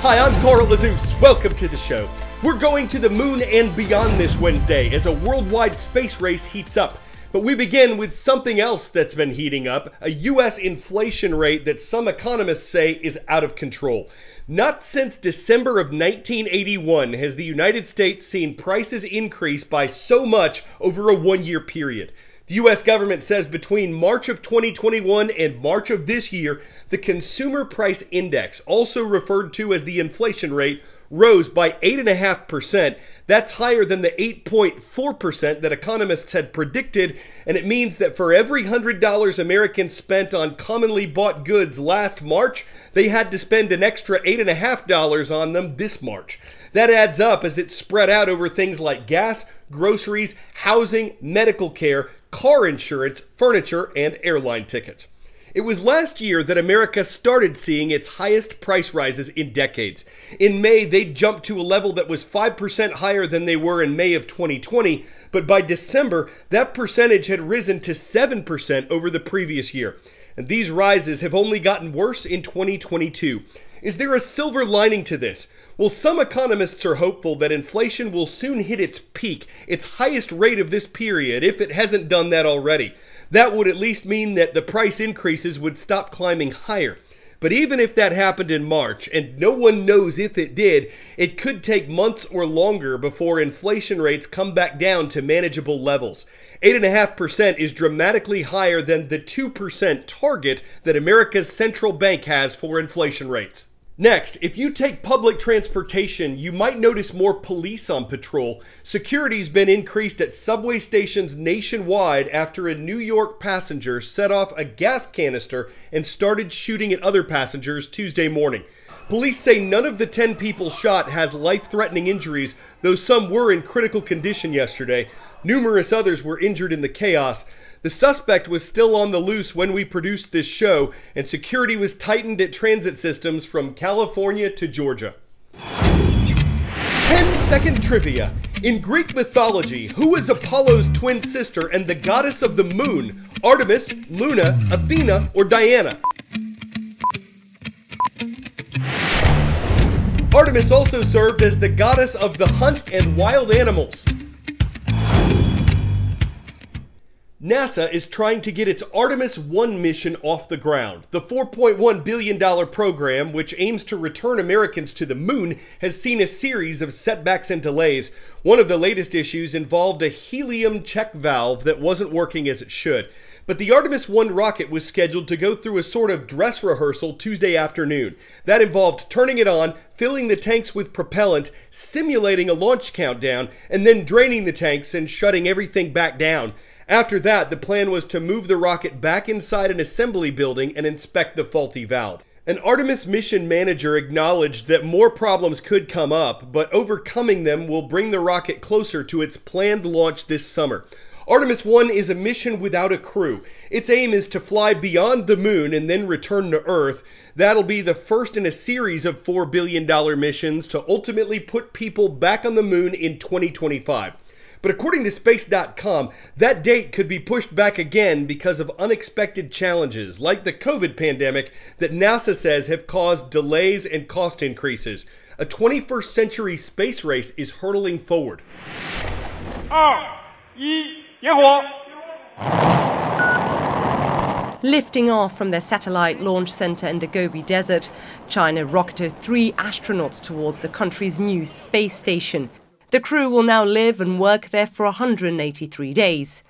Hi, I'm Carl Lazouz. Welcome to the show. We're going to the moon and beyond this Wednesday as a worldwide space race heats up. But we begin with something else that's been heating up, a U.S. inflation rate that some economists say is out of control. Not since December of 1981 has the United States seen prices increase by so much over a one-year period. The U.S. government says between March of 2021 and March of this year, the Consumer Price Index, also referred to as the inflation rate, rose by 8.5%. That's higher than the 8.4% that economists had predicted, and it means that for every $100 Americans spent on commonly bought goods last March, they had to spend an extra $8.5 on them this March. That adds up as it's spread out over things like gas, groceries, housing, medical care, car insurance, furniture, and airline tickets. It was last year that America started seeing its highest price rises in decades. In May, they jumped to a level that was 5% higher than they were in May of 2020, but by December, that percentage had risen to 7% over the previous year. And these rises have only gotten worse in 2022. Is there a silver lining to this? Well, some economists are hopeful that inflation will soon hit its peak, its highest rate of this period, if it hasn't done that already. That would at least mean that the price increases would stop climbing higher. But even if that happened in March, and no one knows if it did, it could take months or longer before inflation rates come back down to manageable levels. 8.5% is dramatically higher than the 2% target that America's central bank has for inflation rates. Next, if you take public transportation, you might notice more police on patrol. Security's been increased at subway stations nationwide after a New York passenger set off a gas canister and started shooting at other passengers Tuesday morning. Police say none of the 10 people shot has life-threatening injuries, though some were in critical condition yesterday. Numerous others were injured in the chaos. The suspect was still on the loose when we produced this show, and security was tightened at transit systems from California to Georgia. 10-second trivia. In Greek mythology, who is Apollo's twin sister and the goddess of the moon? Artemis, Luna, Athena, or Diana? Artemis also served as the goddess of the hunt and wild animals. NASA is trying to get its Artemis 1 mission off the ground. The $4.1 billion program, which aims to return Americans to the moon, has seen a series of setbacks and delays. One of the latest issues involved a helium check valve that wasn't working as it should. But the Artemis 1 rocket was scheduled to go through a sort of dress rehearsal Tuesday afternoon. That involved turning it on, filling the tanks with propellant, simulating a launch countdown, and then draining the tanks and shutting everything back down. After that, the plan was to move the rocket back inside an assembly building and inspect the faulty valve. An Artemis mission manager acknowledged that more problems could come up, but overcoming them will bring the rocket closer to its planned launch this summer. Artemis 1 is a mission without a crew. Its aim is to fly beyond the moon and then return to Earth. That'll be the first in a series of $4 billion missions to ultimately put people back on the moon in 2025. But according to Space.com, that date could be pushed back again because of unexpected challenges, like the COVID pandemic that NASA says have caused delays and cost increases. A 21st century space race is hurtling forward. 2、1，点火！ Lifting off from their satellite launch center in the Gobi Desert, China rocketed 3 astronauts towards the country's new space station. The crew will now live and work there for 183 days.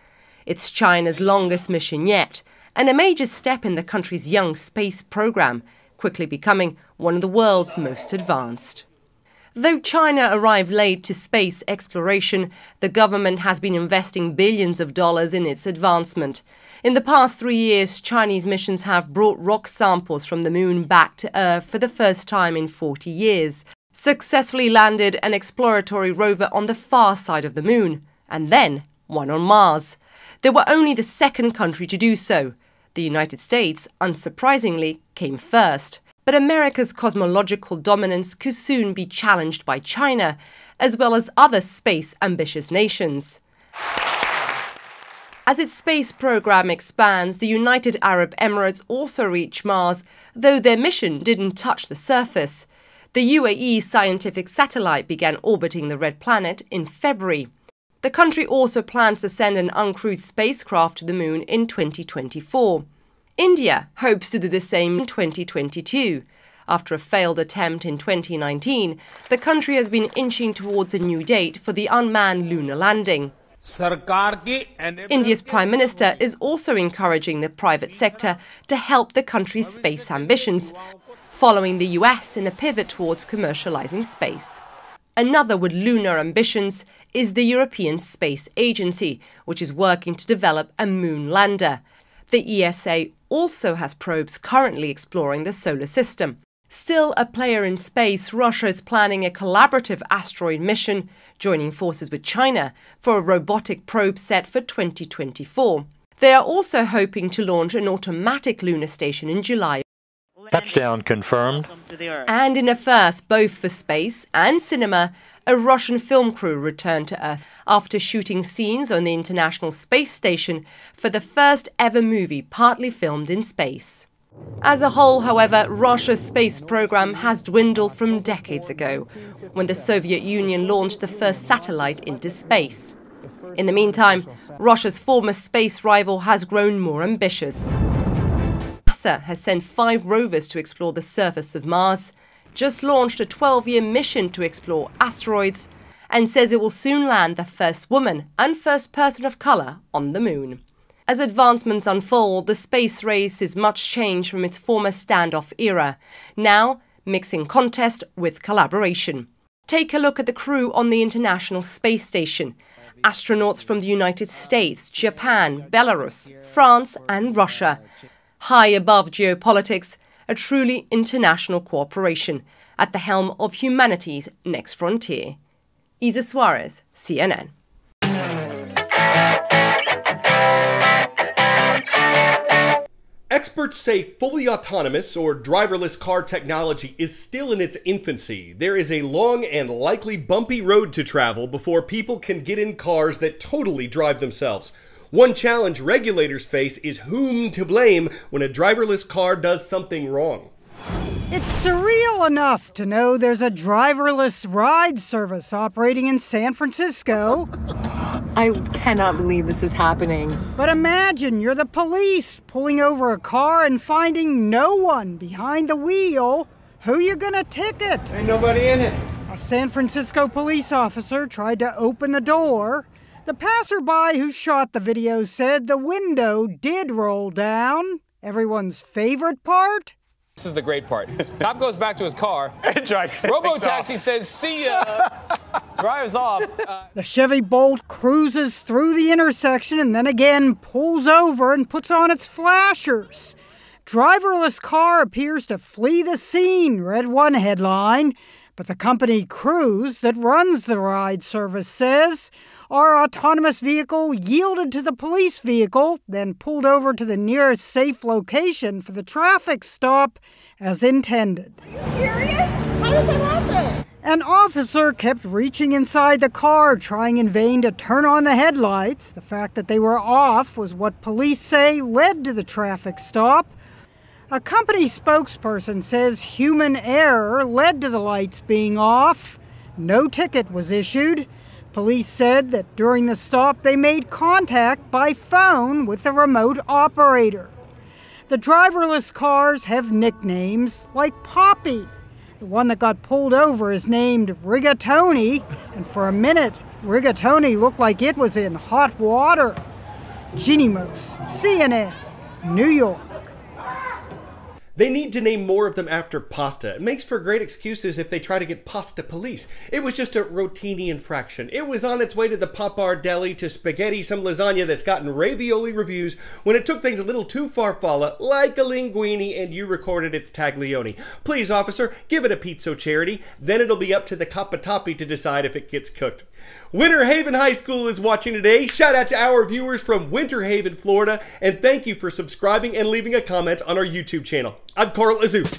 It's China's longest mission yet, and a major step in the country's young space program, quickly becoming one of the world's most advanced. Though China arrived late to space exploration, the government has been investing billions of dollars in its advancement. In the past 3 years, Chinese missions have brought rock samples from the moon back to Earth for the first time in 40 years. Successfully landed an exploratory rover on the far side of the moon, and then one on Mars. They were only the second country to do so. The United States, unsurprisingly, came first. But America's cosmological dominance could soon be challenged by China, as well as other space-ambitious nations. As its space program expands, the United Arab Emirates also reach Mars, though their mission didn't touch the surface. The UAE scientific satellite began orbiting the red planet in February. The country also plans to send an uncrewed spacecraft to the moon in 2024. India hopes to do the same in 2022. After a failed attempt in 2019, the country has been inching towards a new date for the unmanned lunar landing. India's Prime Minister is also encouraging the private sector to help the country's space ambitions, following the US in a pivot towards commercializing space. Another with lunar ambitions is the European Space Agency, which is working to develop a moon lander. The ESA also has probes currently exploring the solar system. Still a player in space, Russia is planning a collaborative asteroid mission, joining forces with China for a robotic probe set for 2024. They are also hoping to launch an automatic lunar station in July. Touchdown confirmed. And in a first both for space and cinema, a Russian film crew returned to Earth after shooting scenes on the International Space Station for the first ever movie partly filmed in space. As a whole, however, Russia's space program has dwindled from decades ago, when the Soviet Union launched the first satellite into space. In the meantime, Russia's former space rival has grown more ambitious. NASA has sent 5 rovers to explore the surface of Mars, just launched a 12-year mission to explore asteroids, and says it will soon land the first woman and first person of color on the moon. As advancements unfold, the space race is much changed from its former standoff era, now mixing contest with collaboration. Take a look at the crew on the International Space Station. Astronauts from the United States, Japan, Belarus, France and Russia. High above geopolitics, a truly international cooperation at the helm of humanity's next frontier. Isa Suarez, CNN. Experts say fully autonomous or driverless car technology is still in its infancy. There is a long and likely bumpy road to travel before people can get in cars that totally drive themselves. One challenge regulators face is whom to blame when a driverless car does something wrong. It's surreal enough to know there's a driverless ride service operating in San Francisco. I cannot believe this is happening. But imagine you're the police pulling over a car and finding no one behind the wheel. Who you gonna ticket? Ain't nobody in it. A San Francisco police officer tried to open the door. The passerby who shot the video said the window did roll down. Everyone's favorite part? This is the great part. Cop goes back to his car. Robo-taxi says, see ya. Drives off. The Chevy Bolt cruises through the intersection and then again pulls over and puts on its flashers. Driverless car appears to flee the scene, read one headline. But the company Cruise that runs the ride service says our autonomous vehicle yielded to the police vehicle, then pulled over to the nearest safe location for the traffic stop as intended. Are you serious? How did that happen? An officer kept reaching inside the car, trying in vain to turn on the headlights. The fact that they were off was what police say led to the traffic stop. A company spokesperson says human error led to the lights being off. No ticket was issued. Police said that during the stop they made contact by phone with the remote operator. The driverless cars have nicknames like Poppy. The one that got pulled over is named Rigatoni, and for a minute, Rigatoni looked like it was in hot water. Ginny Moose, CNN, New York. They need to name more of them after pasta. It makes for great excuses if they try to get pasta police. It was just a rotini infraction. It was on its way to the Popar deli to spaghetti some lasagna that's gotten ravioli reviews when it took things a little too farfalla, like a linguine, and you recorded its taglioni. Please, officer, give it a pizza charity. Then it'll be up to the Capatapi to decide if it gets cooked. Winter Haven High School is watching today. Shout out to our viewers from Winter Haven, Florida, and thank you for subscribing and leaving a comment on our YouTube channel. I'm Carl Azus.